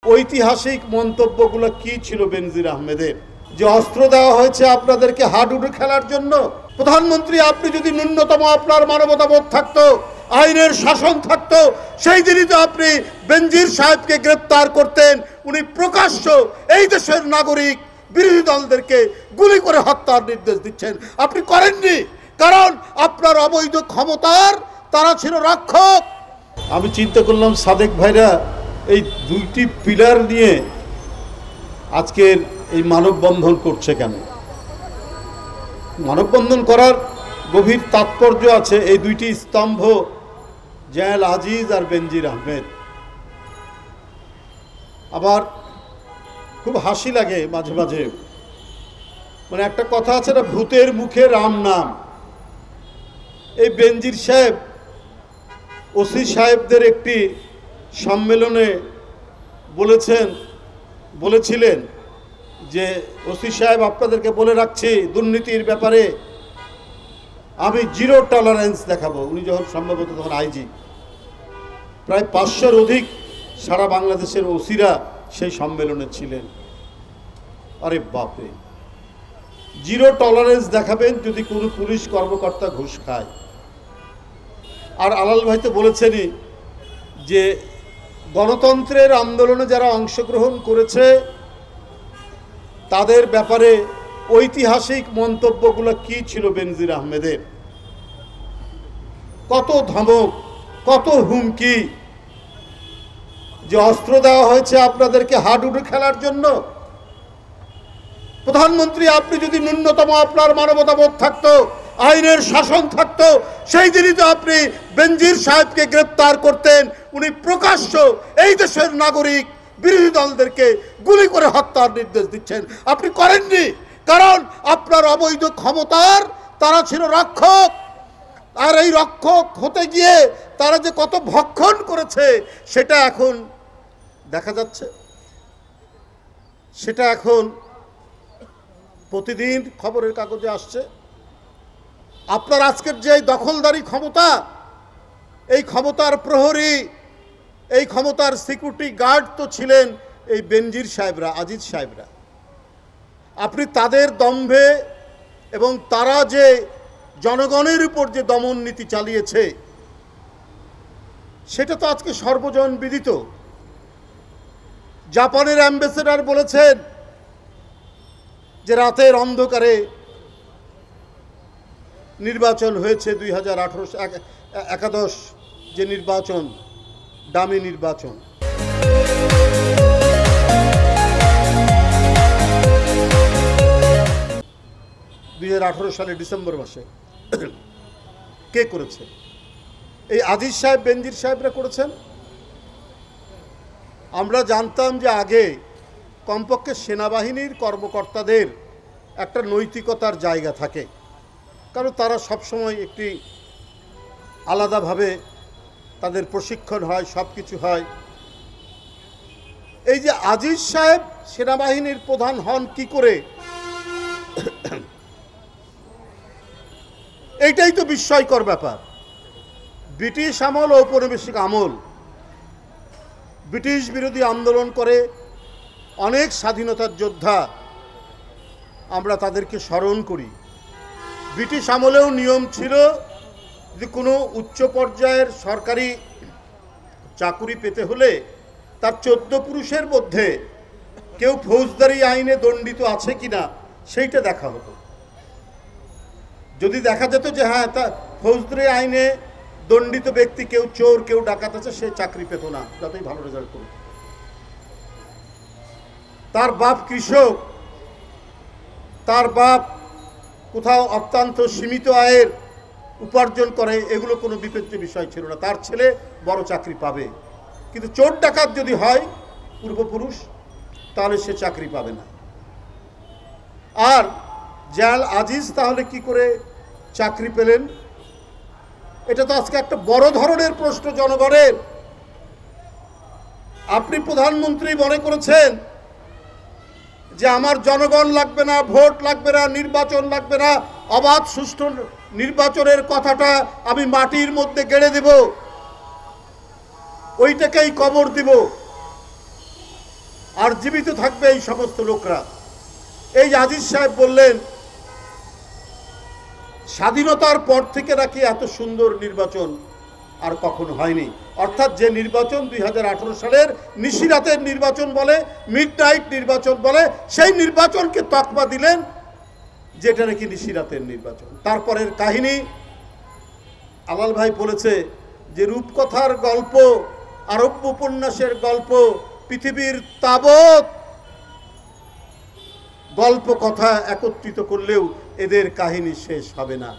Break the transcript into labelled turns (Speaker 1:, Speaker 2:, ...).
Speaker 1: ঐতিহাসিক মন্তব্যগুলো কি ছিল বেনজির আহমেদের? যে অস্ত্র দেওয়া হয়েছে আপনাদেরকে হাডুডু খেলার জন্য। প্রধানমন্ত্রী, আপনি যদি ন্যূনতম আপনার মানবতাবোধ থাকতো, আইনের শাসন থাকতো, সেই দিনই তো আপনি বেনজির সাহেবকে গ্রেপ্তার করতেন। উনি প্রকাশ্য এই দেশের নাগরিক বিরোধী দলদেরকে গুলি করে হত্যার নির্দেশ দিচ্ছেন। আপনি করেননি, কারণ আপনার অবৈধ ক্ষমতার তারা ছিল রক্ষক। আমি চিন্তা করলাম সাদেক ভাইরা এই দুইটি পিলার নিয়ে আজকের এই মানববন্ধন করছে কেন? মানববন্ধন করার গভীর তাৎপর্য আছে। এই দুইটি স্তম্ভ জয়নাল আজিজ আর বেনজির আহমেদ। আবার খুব হাসি লাগে মাঝে মাঝে, মানে একটা কথা আছে না, ভূতের মুখে রাম নাম। এই বেনজির সাহেব ওসি সাহেবদের একটি সম্মেলনে বলেছিলেন যে ওসি সাহেব, আপনাদেরকে বলে রাখছি দুর্নীতির ব্যাপারে আমি জিরো টলারেন্স দেখাবো। উনি যখন সম্ভবত তখন আইজি, প্রায় 500-র অধিক সারা বাংলাদেশের ওসিরা সেই সম্মেলনে ছিলেন। আরে বাপরে, জিরো টলারেন্স দেখাবেন যদি কোনো পুলিশ কর্মকর্তা ঘুষ খায়। আর আলাল ভাই তো বলেছেনই যে গণতন্ত্রের আন্দোলনে যারা অংশগ্রহণ করেছে তাদের ব্যাপারে ঐতিহাসিক মন্তব্যগুলো কি ছিল বেনজির আহমেদের? কত ধমক, কত হুমকি, যে অস্ত্র দেওয়া হয়েছে আপনাদেরকে হাডুডু খেলার জন্য। প্রধানমন্ত্রী, আপনি যদি ন্যূনতম আপনার মানবতাবোধ থাকতো, আইনের শাসন থাকতো, সেই দিনই তো আপনি বেনজির সাহেবকে গ্রেপ্তার করতেন। উনি প্রকাশ্য এই দেশের নাগরিক বিরোধী দলদেরকে গুলি করে হত্যার নির্দেশ দিচ্ছেন। আপনি করেননি, কারণ আপনার অবৈধ ক্ষমতার তারা ছিল রক্ষক। আর এই রক্ষক হতে গিয়ে তারা যে কত ভক্ষণ করেছে সেটা এখন দেখা যাচ্ছে। সেটা এখন প্রতিদিন খবরের কাগজে আসছে। আপনার আজকের যে দখলদারি ক্ষমতা, এই ক্ষমতার প্রহরী, এই ক্ষমতার সিকিউরিটি গার্ড তো ছিলেন এই বেনজির সাহেবরা, আজিজ সাহেবরা। আপনি তাদের দম্ভে এবং তারা যে জনগণের উপর যে দমন নীতি চালিয়েছে সেটা তো আজকে সর্বজন বিদিত। জাপানের অ্যাম্বাসেডর বলেছেন যে রাতের অন্ধকারে নির্বাচন হয়েছে 2018-11 যে নির্বাচন, ডামি নির্বাচন। সালের ডিসেম্বর মাসে কে করেছে? এই আজিজ সাহেব, বেনজির সাহেবরা করেছেন। আমরা জানতাম যে আগে কমপক্ষে সেনাবাহিনীর কর্মকর্তাদের একটা নৈতিকতার জায়গা থাকে, কারণ তারা সবসময় একটি আলাদাভাবে তাদের প্রশিক্ষণ হয়, সব কিছু হয়। এই যে আজিজ সাহেব সেনাবাহিনীর প্রধান হন কি করে, এইটাই তো বিস্ময়কর ব্যাপার। ব্রিটিশ আমল, ঔপনিবেশিক আমল, ব্রিটিশ বিরোধী আন্দোলন করে অনেক স্বাধীনতার যোদ্ধা, আমরা তাদেরকে স্মরণ করি। ব্রিটিশ আমলেও নিয়ম ছিল যে কোনো উচ্চ পর্যায়ের সরকারি চাকুরি পেতে হলে তার 14 পুরুষের মধ্যে কেউ ফৌজদারি আইনে দণ্ডিত আছে কিনা সেইটা দেখা হতো। যদি দেখা যেত যে হ্যাঁ, তা ফৌজদারি আইনে দণ্ডিত ব্যক্তি, কেউ চোর, কেউ ডাকাত আছে, সে চাকরি পেত না, যতই ভালো রেজাল্ট করুক। তার বাপ কৃষক, তার বাপ কোথাও অত্যন্ত সীমিত আয়ের উপার্জন করে, এগুলো কোনো বিপজ্জ বিষয় ছিল না। তার ছেলে বড় চাকরি পাবে। কিন্তু চোর ডাকাত যদি হয় পূর্বপুরুষ, তাহলে সে চাকরি পাবে না। আর জয়নাল আজিজ তাহলে কি করে চাকরি পেলেন? এটা তো আজকে একটা বড় ধরনের প্রশ্ন জনগণের। আপনি প্রধানমন্ত্রী মনে করেছেন যে আমার জনগণ লাগবে না, ভোট লাগবে না, নির্বাচন লাগবে না, অবাধ সুষ্ঠু নির্বাচনের কথাটা আমি মাটির মধ্যে গেড়ে দেব, ওইটাকেই কবর দিব। আর জীবিত থাকবে এই সমস্ত লোকরা। এই আজিজ সাহেব বললেন স্বাধীনতার পর থেকে নাকি এত সুন্দর নির্বাচন আর কখনো হয়নি। অর্থাৎ যে নির্বাচন 2018 সালের নিশিরাতের নির্বাচন বলে, মিডনাইট নির্বাচন বলে, সেই নির্বাচনকে তকমা দিলেন যেটা নাকি নিশিরাতের নির্বাচন। তারপরের কাহিনী আলাল ভাই বলেছে যে রূপকথার গল্প, আরব্য উপন্যাসের গল্প, পৃথিবীর তাবৎ গল্প কথা একত্রিত করলেও এদের কাহিনী শেষ হবে না।